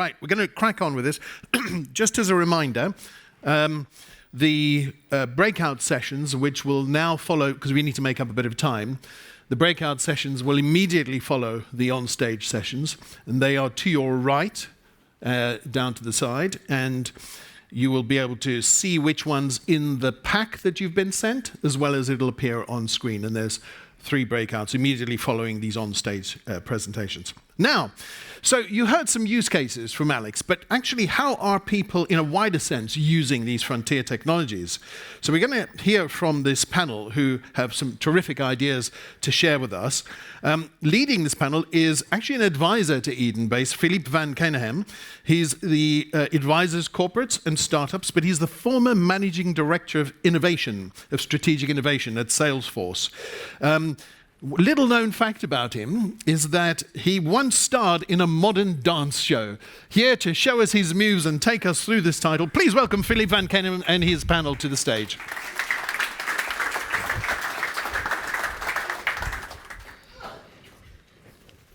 Right, we're going to crack on with this. Just as a reminder, the breakout sessions, which will now follow, because we need to make up a bit of time, the breakout sessions will immediately follow the on-stage sessions, and they are to your right, down to the side, and you will be able to see which one's in the pack that you've been sent, as well as it'll appear on screen, and there's 3 breakouts immediately following these on-stage presentations. Now, so you heard some use cases from Alex, but actually how are people in a wider sense using these frontier technologies? So we're going to hear from this panel who have some terrific ideas to share with us. Leading this panel is actually an advisor to Eden-based Philippe Van Kenehem. He's the advisors corporates and startups, but he's the former managing director of innovation, of strategic innovation at Salesforce. Little known fact about him is that he once starred in a modern dance show. Here to show us his moves and take us through this title, please welcome Philippe Van Kenehem and his panel to the stage.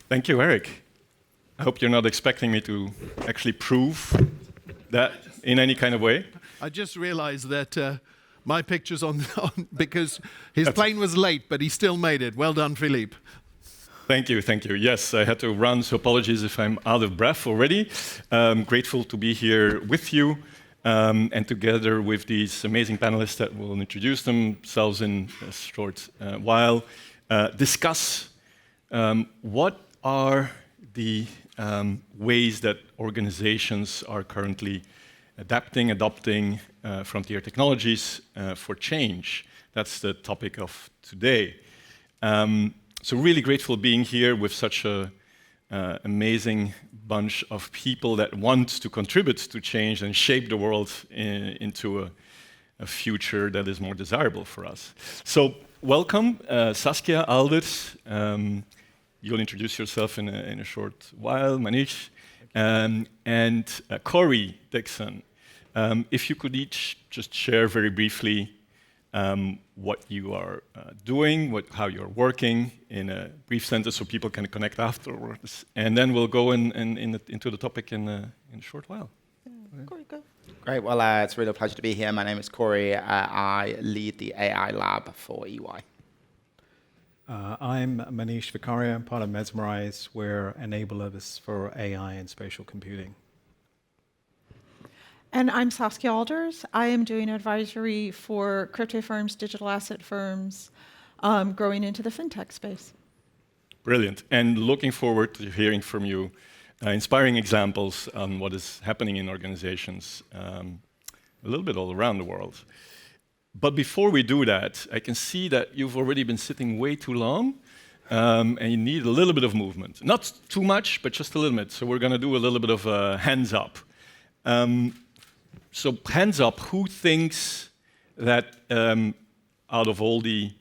Thank you, Eric. I hope you're not expecting me to actually prove that in any kind of way. I just realized that my picture's on because his plane was late, but he still made it. Well done, Philippe. Thank you, thank you. Yes, I had to run, so apologies if I'm out of breath already. Grateful to be here with you and together with these amazing panelists that will introduce themselves in a short while, discuss what are the ways that organizations are currently adopting frontier technologies for change. That's the topic of today. So really grateful being here with such an amazing bunch of people that want to contribute to change and shape the world into a future that is more desirable for us. So welcome, Saskia Alders. You'll introduce yourself in a short while, Manish. And Corey Dixon. If you could each just share very briefly what you are doing, how you're working in a brief sentence so people can connect afterwards. And then we'll go into the topic in a short while. Corey, go. Great. Well, it's really a pleasure to be here. My name is Corey. I lead the AI lab for EY. I'm Manish Vicaria. I'm part of Mesmerize. We're enablers for AI and spatial computing. And I'm Saskia Alders. I am doing advisory for crypto firms, digital asset firms, growing into the fintech space. Brilliant. And looking forward to hearing from you inspiring examples on what is happening in organizations a little bit all around the world. But before we do that, I can see that you've already been sitting way too long, and you need a little bit of movement. Not too much, but just a little bit. So we're going to do a little bit of hands up. So hands up, who thinks that out of all the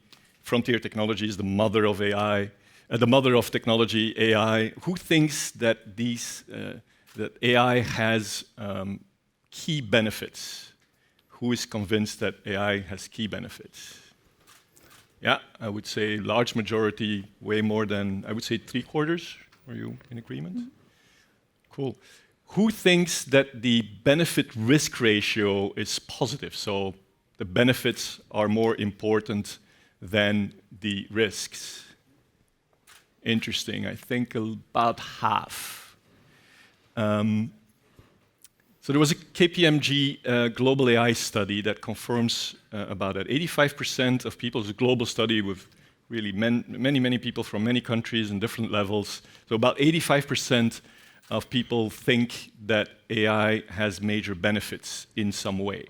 frontier technologies, the mother of AI, the mother of technology, AI, who thinks that that AI has key benefits? Who is convinced that AI has key benefits? Yeah, I would say large majority, way more than, I would say 3/4. Are you in agreement? Mm-hmm. Cool. Who thinks that the benefit-risk ratio is positive? So the benefits are more important than the risks. Interesting. I think about half. So there was a KPMG global AI study that confirms about that. 85% of people, it's a global study with really many people from many countries and different levels. So about 85% of people think that AI has major benefits in some way.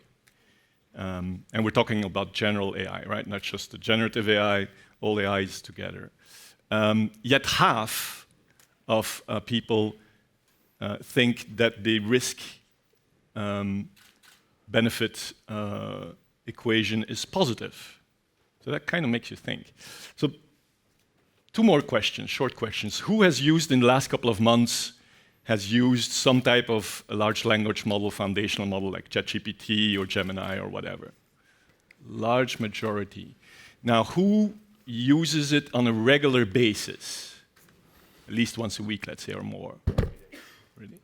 And we're talking about general AI, right? Not just the generative AI, all AIs together. Yet half of people think that the risk benefit equation is positive. So that kind of makes you think. So 2 more questions, short questions. Who has used in the last couple of months, has used some type of a large language model, foundational model like ChatGPT or Gemini or whatever? Large majority. Now, who uses it on a regular basis? At least once a week, let's say, or more. Really?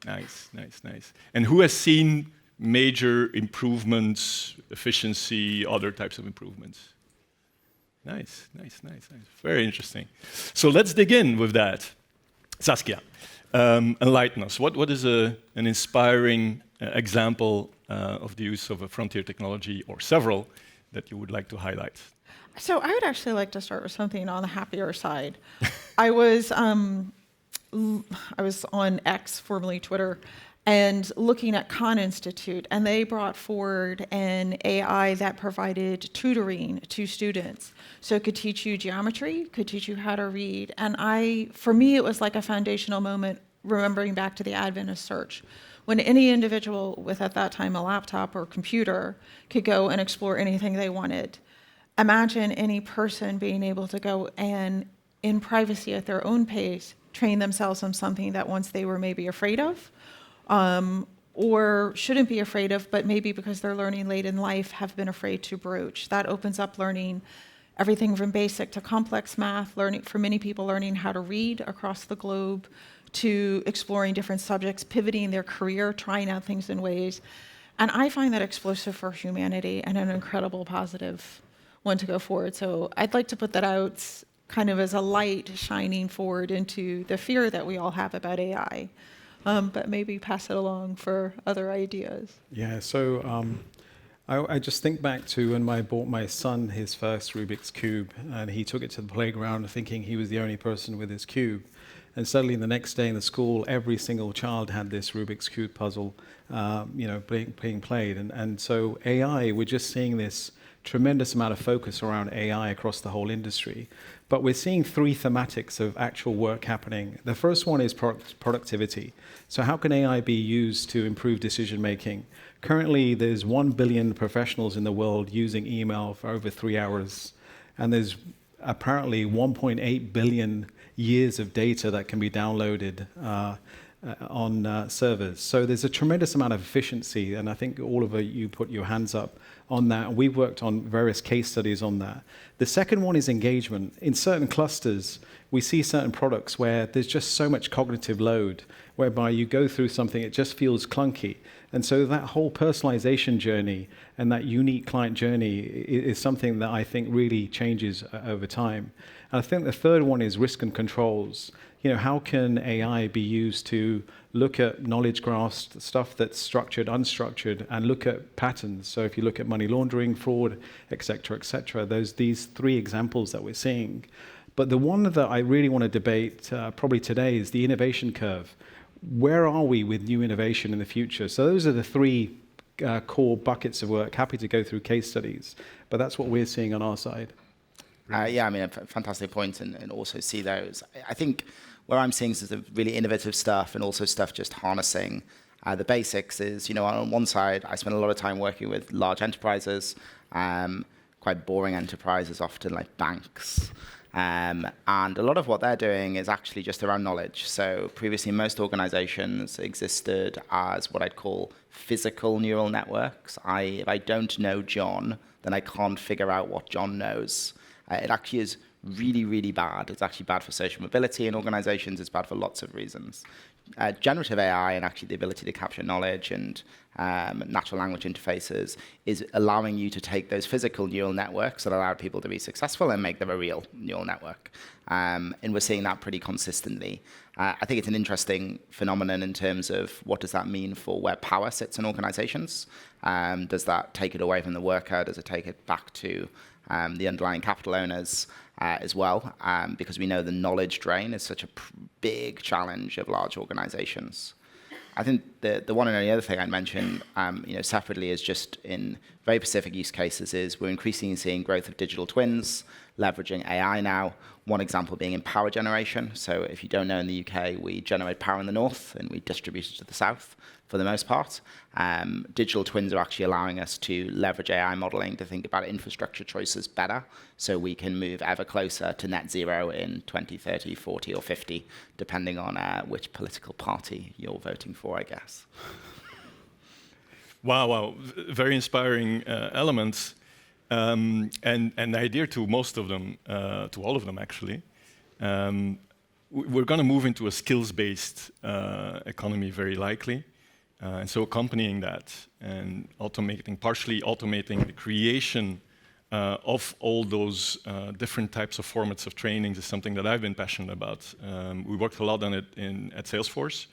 Nice, nice, nice. And who has seen major improvements, efficiency, other types of improvements? Nice, nice, nice, nice. Very interesting. So let's dig in with that. Saskia, enlighten us. What is an inspiring example of the use of a frontier technology, or several, that you would like to highlight? So I would actually like to start with something on the happier side. I was on X, formerly Twitter, and looking at Khan Institute, and they brought forward an AI that provided tutoring to students. So it could teach you geometry, could teach you how to read. And for me, it was like a foundational moment, remembering back to the advent of search, when any individual with, at that time, a laptop or computer could go and explore anything they wanted. Imagine any person being able to go and, in privacy at their own pace, train themselves on something that once they were maybe afraid of, or shouldn't be afraid of, but maybe because they're learning late in life, have been afraid to broach. That opens up learning everything from basic to complex math, learning for many people, learning how to read across the globe, to exploring different subjects, pivoting their career, trying out things in ways. And I find that explosive for humanity and an incredible positive one to go forward. So I'd like to put that out kind of as a light shining forward into the fear that we all have about AI. But maybe pass it along for other ideas. Yeah, so I just think back to when I bought my son his first Rubik's Cube, and he took it to the playground thinking he was the only person with his cube. And suddenly the next day in the school, every single child had this Rubik's Cube puzzle, being played. And so AI, we're just seeing this tremendous amount of focus around AI across the whole industry. But we're seeing three thematics of actual work happening. The first one is productivity. So how can AI be used to improve decision making? Currently, there's 1 billion professionals in the world using email for over 3 hours. And there's apparently 1.8 billion years of data that can be downloaded on servers. So there's a tremendous amount of efficiency, and I think all of you put your hands up on that. We've worked on various case studies on that. The second one is engagement. In certain clusters, we see certain products where there's just so much cognitive load, whereby you go through something, it just feels clunky. And so that whole personalization journey and that unique client journey is something that I think really changes over time. And I think the third one is risk and controls. How can AI be used to look at knowledge graphs, stuff that's structured, unstructured, and look at patterns? So if you look at money laundering, fraud, et cetera, these three examples that we're seeing. But the one that I really want to debate probably today is the innovation curve. Where are we with new innovation in the future? So those are the three core buckets of work. Happy to go through case studies, but that's what we're seeing on our side. Yeah, I mean, a fantastic point, and also see those. I think where I'm seeing is the really innovative stuff, and also stuff just harnessing the basics is, on one side, I spend a lot of time working with large enterprises, quite boring enterprises, often like banks. And a lot of what they're doing is actually just around knowledge. So previously, most organizations existed as what I'd call physical neural networks. If I don't know John, then I can't figure out what John knows. It actually is really, really bad. It's actually bad for social mobility in organizations. It's bad for lots of reasons. Generative AI and actually the ability to capture knowledge and natural language interfaces is allowing you to take those physical neural networks that allow people to be successful and make them a real neural network. And we're seeing that pretty consistently. I think it's an interesting phenomenon in terms of what does that mean for where power sits in organizations. Does that take it away from the worker? Does it take it back to the underlying capital owners as well, because we know the knowledge drain is such a big challenge of large organizations. I think the one and only other thing I'd mention, separately, is just in very specific use cases is we're increasingly seeing growth of digital twins, leveraging AI now. One example being in power generation. So if you don't know, in the UK, we generate power in the north and we distribute it to the south for the most part. Digital twins are actually allowing us to leverage AI modeling to think about infrastructure choices better, so we can move ever closer to net zero in 20, 30, 40, or 50, depending on which political party you're voting for, I guess. Wow. Very inspiring elements. And I adhere to most of them, to all of them actually. we're going to move into a skills-based economy very likely. And so accompanying that and partially automating the creation of all those different types of formats of trainings is something that I've been passionate about. We worked a lot on it at Salesforce,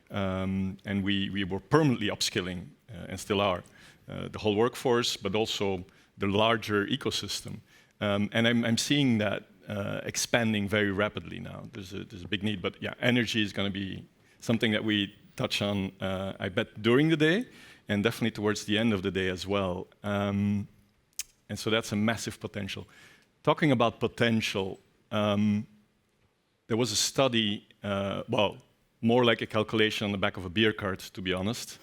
and we were permanently upskilling, and still are, the whole workforce, but also the larger ecosystem. And I'm seeing that expanding very rapidly now. There's a big need, but yeah, energy is going to be something that we touch on, I bet, during the day, and definitely towards the end of the day as well. And so that's a massive potential. Talking about potential, there was a study, well, more like a calculation on the back of a beer cart, to be honest,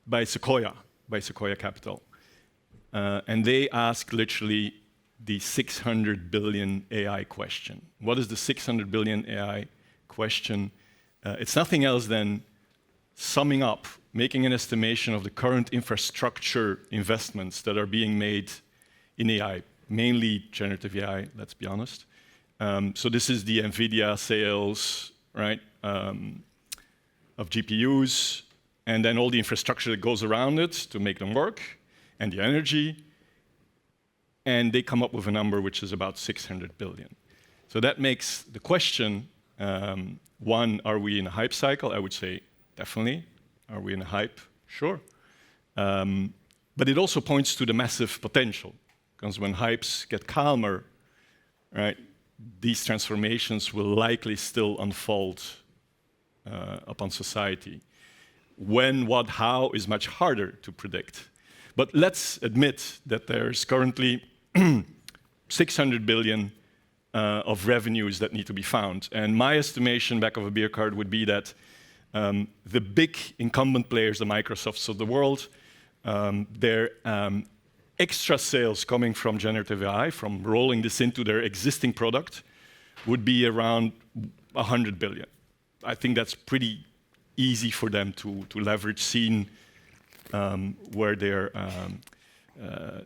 by Sequoia Capital. And they asked literally the 600 billion AI question. What is the 600 billion AI question? It's nothing else than summing up, making an estimation of the current infrastructure investments that are being made in AI, mainly generative AI, let's be honest. So this is the NVIDIA sales, right, of GPUs, and then all the infrastructure that goes around it to make them work, and the energy. And they come up with a number which is about 600 billion. So that makes the question, one, are we in a hype cycle? I would say definitely. Are we in a hype? Sure. But it also points to the massive potential, because when hypes get calmer, right, these transformations will likely still unfold upon society. When, what, how is much harder to predict. But let's admit that there's currently 600 billion of revenues that need to be found. And my estimation, back of a beer card, would be that the big incumbent players, the Microsofts of the world, their extra sales coming from generative AI, from rolling this into their existing product, would be around 100 billion. I think that's pretty easy for them to leverage, seeing where they're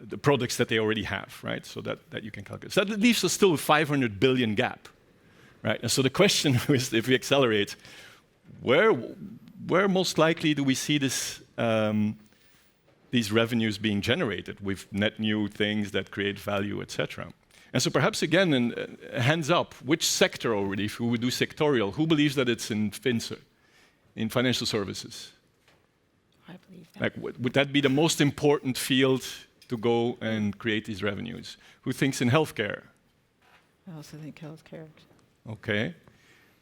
the products that they already have, right? So that you can calculate. So that leaves us still a 500 billion gap, right? And so the question is, if we accelerate, where most likely do we see this, these revenues being generated with net new things that create value, etc.? And so perhaps again, hands up, which sector already, if we would do sectorial, who believes that it's in FinSer, in financial services? I believe that. Like, would that be the most important field to go and create these revenues? Who thinks in healthcare? I also think healthcare. Okay.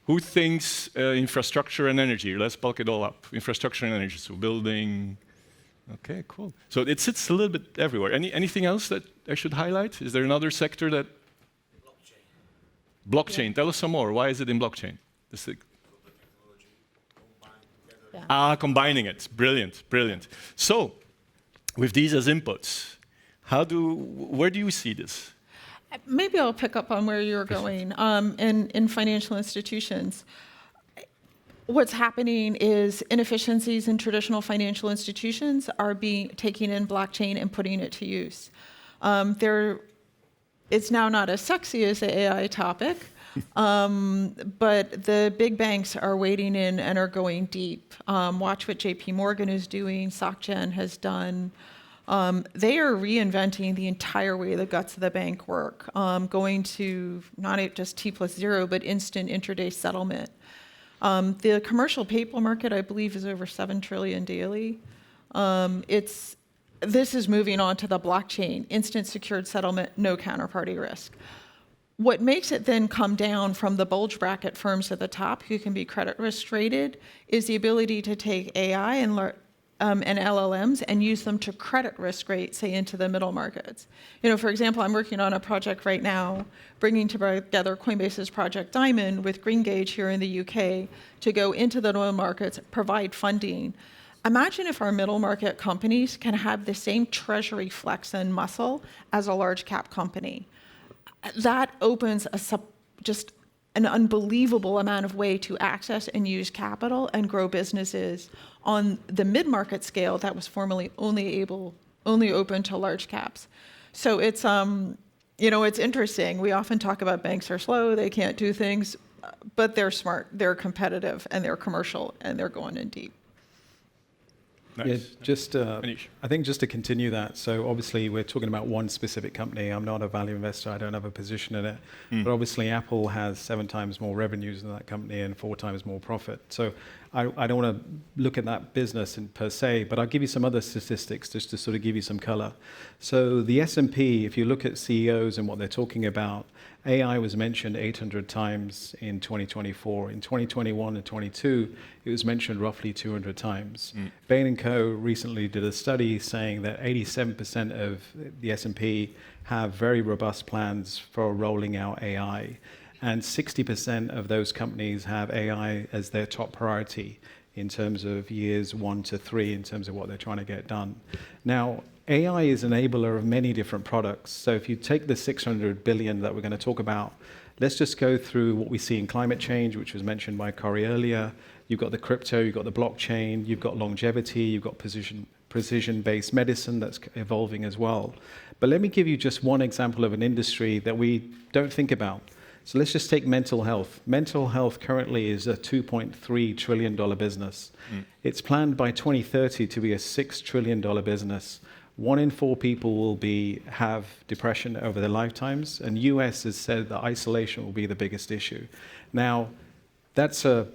Who thinks infrastructure and energy? Let's bulk it all up. Infrastructure and energy, so building. Okay, cool. So it sits a little bit everywhere. Anything else that I should highlight? Is there another sector that? Blockchain. Blockchain. Yeah. Tell us some more. Why is it in blockchain? Yeah. Combining it. Brilliant, brilliant. So, with these as inputs, where do you see this? Maybe I'll pick up on where you're going. In financial institutions, what's happening is inefficiencies in traditional financial institutions are taking in blockchain and putting it to use. It's now not as sexy as the AI topic, but the big banks are wading in and are going deep. Watch what JP Morgan is doing, SocGen has done. They are reinventing the entire way the guts of the bank work, going to not just T+0, but instant intraday settlement. The commercial paper market, I believe, is over 7 trillion daily. This is moving on to the blockchain, instant secured settlement, no counterparty risk. What makes it then come down from the bulge bracket firms at the top who can be credit risk rated is the ability to take AI and LLMs and use them to credit risk rate, say, into the middle markets. For example, I'm working on a project right now, bringing together Coinbase's Project Diamond with GreenGage here in the UK to go into the middle markets, provide funding. Imagine if our middle market companies can have the same treasury flex and muscle as a large cap company. That opens just an unbelievable amount of way to access and use capital and grow businesses on the mid-market scale that was formerly only open to large caps. So it's You know, it's interesting. We often talk about banks are slow, they can't do things, but they're smart, they're competitive, and they're commercial, and they're going in deep. Nice. Yeah, just Manish. I think just to continue that. So obviously we're talking about one specific company. I'm not a value investor. I don't have a position in it. But obviously Apple has 7 times more revenues than that company and 4 times more profit. So I don't want to look at that business per se, but I'll give you some other statistics just to sort of give you some color. So the S&P, if you look at CEOs and what they're talking about, AI was mentioned 800 times in 2024. In 2021 and 22, it was mentioned roughly 200 times. Bain & Co. recently did a study saying that 87% of the S&P have very robust plans for rolling out AI. And 60% of those companies have AI as their top priority in terms of years 1 to 3, in terms of what they're trying to get done. Now, AI is an enabler of many different products. So if you take the 600 billion that we're going to talk about, let's just go through what we see in climate change, which was mentioned by Cory earlier. You've got the crypto, you've got the blockchain, you've got longevity, you've got precision-based medicine that's evolving as well. But let me give you just one example of an industry that we don't think about. So let's just take mental health. Mental health currently is a $2.3 trillion business. It's planned by 2030 to be a $6 trillion business. 1 in 4 people will have depression over their lifetimes, and US has said that isolation will be the biggest issue. Now, that's a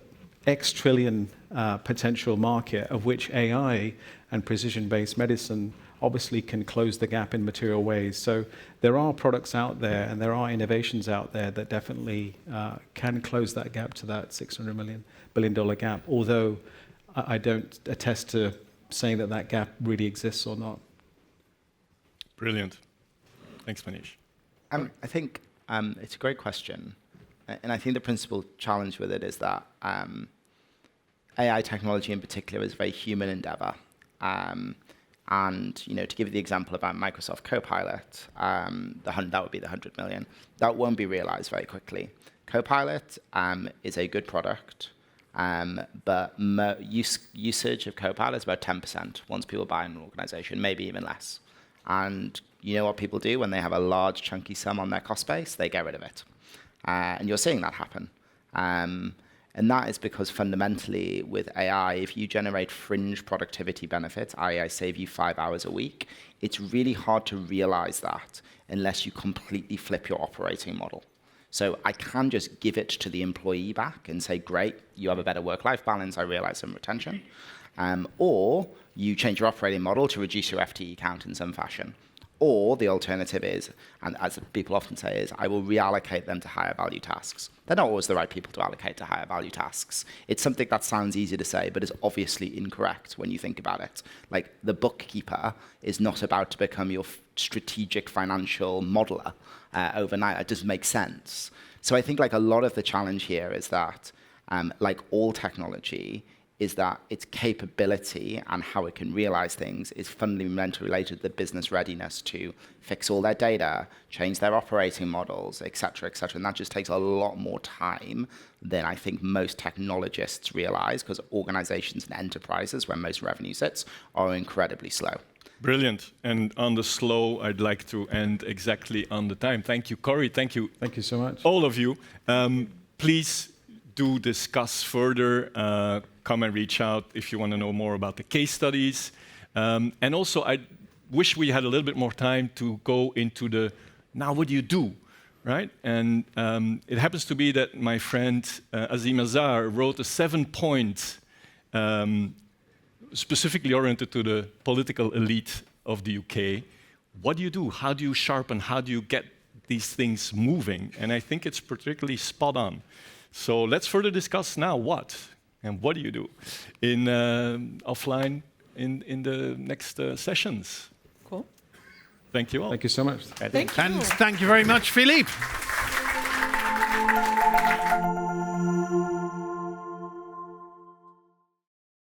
X trillion potential market, of which AI and precision-based medicine obviously can close the gap in material ways. So there are products out there and there are innovations out there that definitely can close that gap to that $600 billion gap, although I don't attest to saying that that gap really exists or not. Brilliant. Thanks, Manish. I think it's a great question. And I think the principal challenge with it is that AI technology in particular is a very human endeavor. And, you know, to give you the example about Microsoft Copilot, that would be the 100 million. That won't be realized very quickly. Copilot is a good product, but usage of Copilot is about 10% once people buy in an organization, maybe even less. And you know what people do when they have a large chunky sum on their cost base? They get rid of it. And you're seeing that happen. And that is because fundamentally with AI, if you generate fringe productivity benefits, i.e. I save you 5 hours a week, it's really hard to realize that unless you completely flip your operating model. So I can just give it to the employee back and say, great, you have a better work-life balance, I realize some retention. Or you change your operating model to reduce your FTE count in some fashion. Or the alternative is, and as people often say, is I will reallocate them to higher value tasks. They're not always the right people to allocate to higher value tasks. It's something that sounds easy to say, but is obviously incorrect when you think about it. Like the bookkeeper is not about to become your strategic financial modeler overnight. That doesn't make sense. So I think like a lot of the challenge here is that, like all technology, is that its capability and how it can realize things is fundamentally related to the business readiness to fix all their data, change their operating models, et cetera, et cetera. And that just takes a lot more time than I think most technologists realize, because organizations and enterprises, where most revenue sits, are incredibly slow. Brilliant. And on the slow, I'd like to end exactly on the time. Thank you, Cory. Thank you. Thank you so much. All of you. Please do discuss further. Come and reach out if you want to know more about the case studies. And also, I wish we had a little bit more time to go into the, now what do you do, right? And it happens to be that my friend Azim Azhar wrote a 7-point specifically oriented to the political elite of the UK. What do you do? How do you sharpen? How do you get these things moving? And I think it's particularly spot on. So let's further discuss now what and what do you do in offline in the next sessions. Cool. Thank you all. Thank you so much. Thank you. And thank you very much, Philippe.